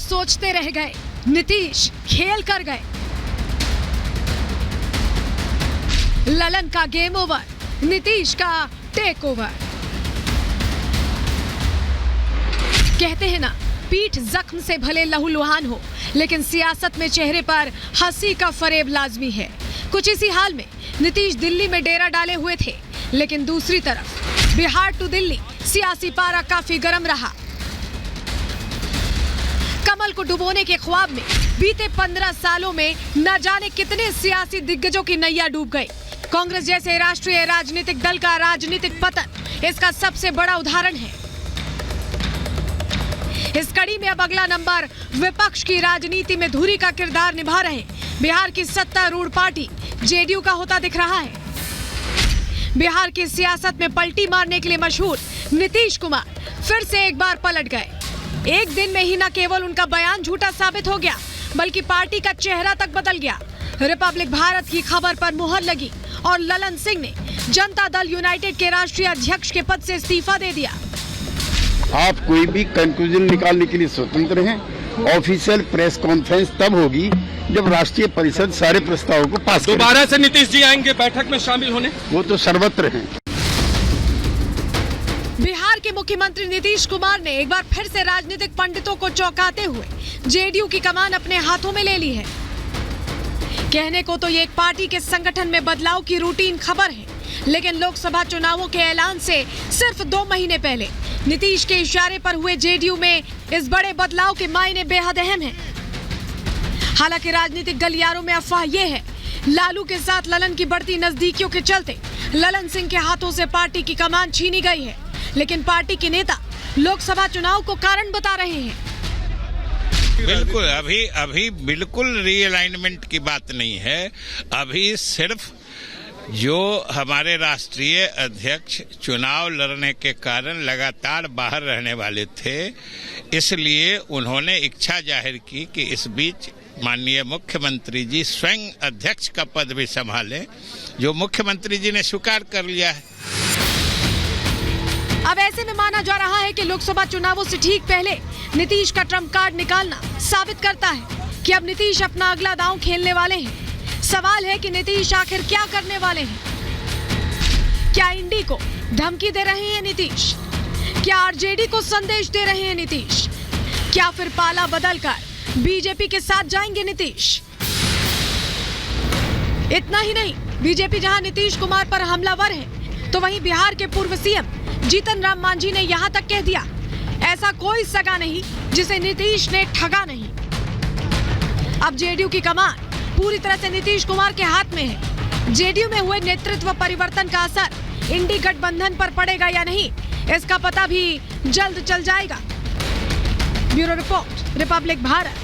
सोचते रह गए, नीतीश खेल कर गए। ललन का गेम ओवर, नीतीश का टेक ओवर। कहते हैं ना, पीठ जख्म से भले लहूलुहान हो, लेकिन सियासत में चेहरे पर हंसी का फरेब लाजमी है। कुछ इसी हाल में नीतीश दिल्ली में डेरा डाले हुए थे, लेकिन दूसरी तरफ बिहार टू दिल्ली सियासी पारा काफी गर्म रहा। कमल को डुबोने के ख्वाब में बीते 15 सालों में न जाने कितने सियासी दिग्गजों की नैया डूब गई। कांग्रेस जैसे राष्ट्रीय राजनीतिक दल का राजनीतिक पतन इसका सबसे बड़ा उदाहरण है। इस कड़ी में अब अगला नंबर विपक्ष की राजनीति में धुरी का किरदार निभा रहे बिहार की सत्तारूढ़ पार्टी जेडीयू का होता दिख रहा है। बिहार की सियासत में पलटी मारने के लिए मशहूर नीतीश कुमार फिर से एक बार पलट गए। एक दिन में ही न केवल उनका बयान झूठा साबित हो गया, बल्कि पार्टी का चेहरा तक बदल गया। रिपब्लिक भारत की खबर पर मुहर लगी और ललन सिंह ने जनता दल यूनाइटेड के राष्ट्रीय अध्यक्ष के पद से इस्तीफा दे दिया। आप कोई भी कंक्लूजन निकालने के लिए स्वतंत्र हैं। ऑफिशियल प्रेस कॉन्फ्रेंस तब होगी जब राष्ट्रीय परिषद सारे प्रस्तावों को पास करेगी। दोबारा से नीतीश जी आएंगे बैठक में शामिल होने? वो तो सर्वत्र हैं। बिहार के मुख्यमंत्री नीतीश कुमार ने एक बार फिर से राजनीतिक पंडितों को चौंकाते हुए जेडीयू की कमान अपने हाथों में ले ली है। कहने को तो ये एक पार्टी के संगठन में बदलाव की रूटीन खबर है, लेकिन लोकसभा चुनावों के ऐलान से सिर्फ 2 महीने पहले नीतीश के इशारे पर हुए जेडीयू में इस बड़े बदलाव के मायने बेहद अहम हैं। हालांकि राजनीतिक गलियारों में अफवाह ये है, लालू के साथ ललन की बढ़ती नजदीकियों के चलते ललन सिंह के हाथों से पार्टी की कमान छीनी गई है, लेकिन पार्टी के नेता लोकसभा चुनाव को कारण बता रहे हैं। बिल्कुल अभी बिल्कुल रीअलाइनमेंट की बात नहीं है। अभी सिर्फ जो हमारे राष्ट्रीय अध्यक्ष चुनाव लड़ने के कारण लगातार बाहर रहने वाले थे, इसलिए उन्होंने इच्छा जाहिर की कि इस बीच माननीय मुख्यमंत्री जी स्वयं अध्यक्ष का पद भी संभालें, जो मुख्यमंत्री जी ने स्वीकार कर लिया है। अब ऐसे में माना जा रहा है कि लोकसभा चुनावों से ठीक पहले नीतीश का ट्रम्प कार्ड निकालना साबित करता है कि अब नीतीश अपना अगला दांव खेलने वाले हैं। सवाल है कि नीतीश आखिर क्या करने वाले हैं? क्या इंडी को धमकी दे रहे हैं नीतीश? क्या आरजेडी को संदेश दे रहे हैं नीतीश? क्या फिर पाला बदलकर बीजेपी के साथ जाएंगे नीतीश? इतना ही नहीं, बीजेपी जहां नीतीश कुमार पर हमलावर है, तो वहीं बिहार के पूर्व सीएम जीतन राम मांझी ने यहां तक कह दिया, ऐसा कोई सगा नहीं जिसे नीतीश ने ठगा नहीं। अब जेडीयू की कमान पूरी तरह से नीतीश कुमार के हाथ में है। जेडीयू में हुए नेतृत्व परिवर्तन का असर इंडी गठबंधन पर पड़ेगा या नहीं, इसका पता भी जल्द चल जाएगा। Bureau report, Republic Bharat.